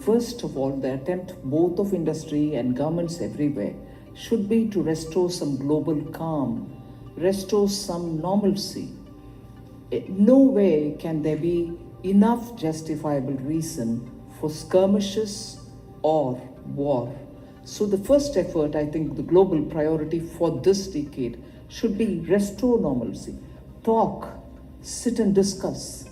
first of all, the attempt both of industry and governments everywhere should be to restore some global calm, restore some normalcy. Nowhere can there be enough justifiable reason for skirmishes or war. So the first effort, I think the global priority for this decade should be restore normalcy. Talk, sit and discuss.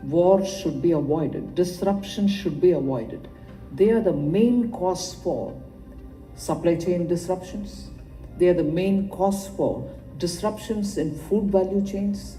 War should be avoided. Disruption should be avoided. They are the main cause for supply chain disruptions. They are the main cause for disruptions in food value chains.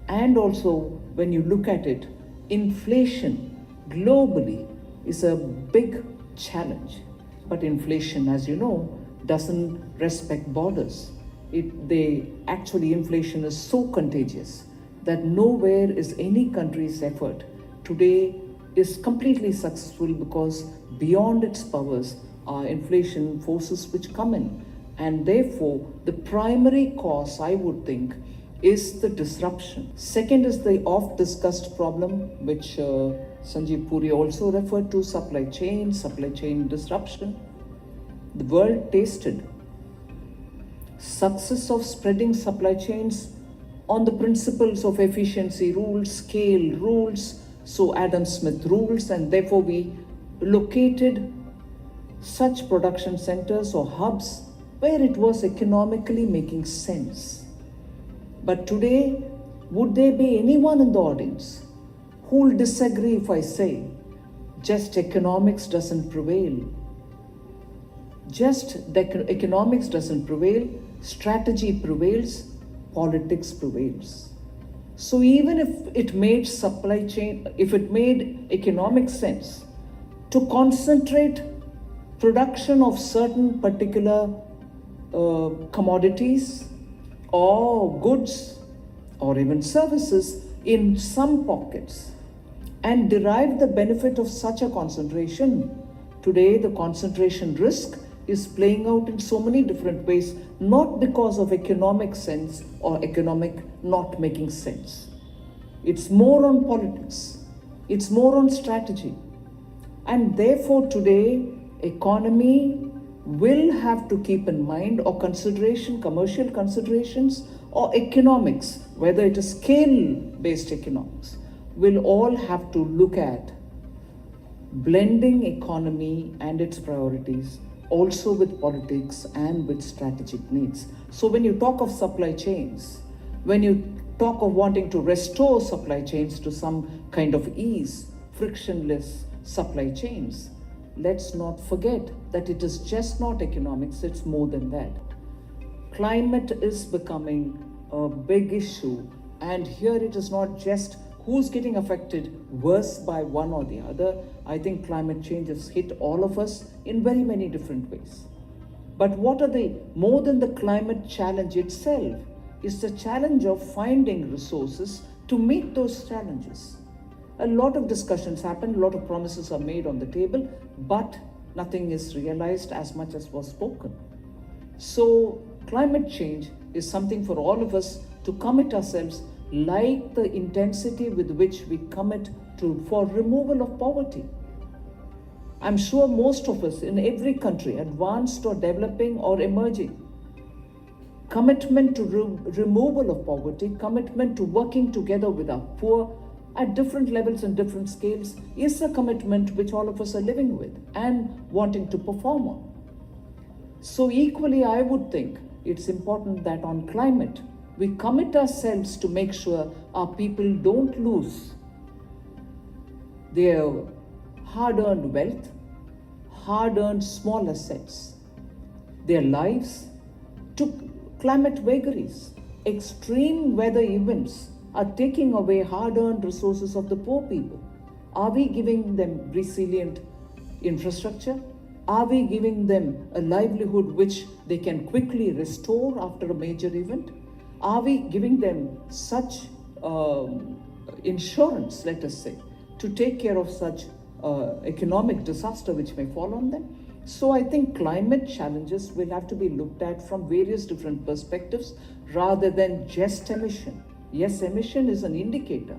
And also, when you look at it, inflation globally is a big challenge. But inflation, as you know, doesn't respect borders. Inflation is so contagious that nowhere is any country's effort today is completely successful, because beyond its powers are inflation forces which come in. And therefore, the primary cause, I would think, is the disruption. Second is the oft-discussed problem, which Sanjeev Puri also referred to, supply chain disruption. The world tasted success of spreading supply chains on the principles of efficiency rules, scale rules, so Adam Smith rules, and therefore we located such production centers or hubs where it was economically making sense. But today, would there be anyone in the audience who will disagree if I say just economics doesn't prevail? Just economics doesn't prevail, strategy prevails, politics prevails. So even if it made economic sense to concentrate production of certain particular commodities or goods or even services in some pockets and derive the benefit of such a concentration, today the concentration risk is playing out in so many different ways, not because of economic sense or economic not making sense. It's more on politics, it's more on strategy. And therefore today, economy will have to keep in mind or commercial considerations or economics, whether it is scale-based economics, will all have to look at blending economy and its priorities also with politics and with strategic needs. So when you talk of supply chains, when you talk of wanting to restore supply chains to some kind of ease, frictionless supply chains, let's not forget that it is just not economics, it's more than that. Climate is becoming a big issue, and here it is not just who's getting affected worse by one or the other. I think climate change has hit all of us in very many different ways. But what are more than the climate challenge itself, is the challenge of finding resources to meet those challenges. A lot of discussions happen, a lot of promises are made on the table, but nothing is realized as much as was spoken. So climate change is something for all of us to commit ourselves, like the intensity with which we commit for removal of poverty. I'm sure most of us in every country, advanced or developing or emerging, commitment to removal of poverty, commitment to working together with our poor at different levels and different scales is a commitment which all of us are living with and wanting to perform on. So equally, I would think it's important that on climate, we commit ourselves to make sure our people don't lose their hard-earned wealth, hard-earned small assets, their lives to climate vagaries. Extreme weather events are taking away hard-earned resources of the poor people. Are we giving them resilient infrastructure? Are we giving them a livelihood which they can quickly restore after a major event? Are we giving them such insurance, let us say, to take care of such economic disaster which may fall on them? So I think climate challenges will have to be looked at from various different perspectives rather than just emission. Yes, emission is an indicator.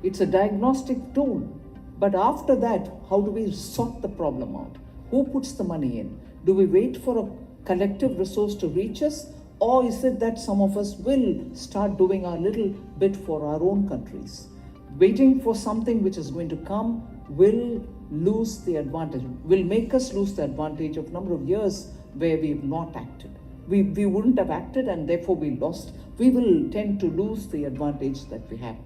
It's a diagnostic tool, But after that, how do we sort the problem out? Who puts the money in? Do we wait for a collective resource to reach us? Or is it that some of us will start doing our little bit for our own countries? Waiting for something which is going to come will lose the advantage, will make us lose the advantage of number of years where we've not acted. We wouldn't have acted and therefore we lost. We will tend to lose the advantage that we have.